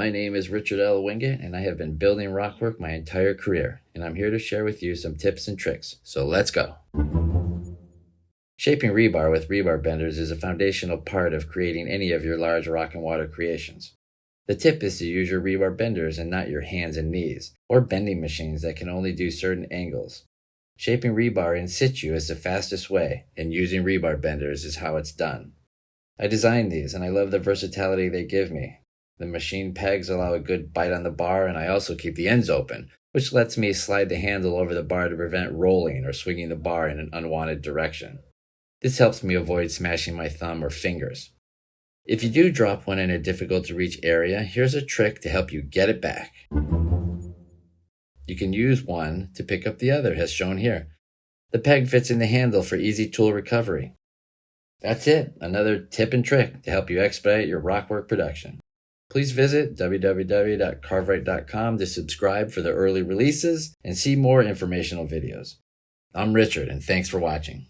My name is Richard L. Wingate, and I have been building rockwork my entire career, and I'm here to share with you some tips and tricks. So let's go. Shaping rebar with rebar benders is a foundational part of creating any of your large rock and water creations. The tip is to use your rebar benders and not your hands and knees, or bending machines that can only do certain angles. Shaping rebar in situ is the fastest way, and using rebar benders is how it's done. I designed these, and I love the versatility they give me. The machine pegs allow a good bite on the bar, and I also keep the ends open, which lets me slide the handle over the bar to prevent rolling or swinging the bar in an unwanted direction. This helps me avoid smashing my thumb or fingers. If you do drop one in a difficult-to-reach area, here's a trick to help you get it back. You can use one to pick up the other, as shown here. The peg fits in the handle for easy tool recovery. That's it, another tip and trick to help you expedite your rockwork production. Please visit www.carvrite.com to subscribe for the early releases and see more informational videos. I'm Richard, and thanks for watching.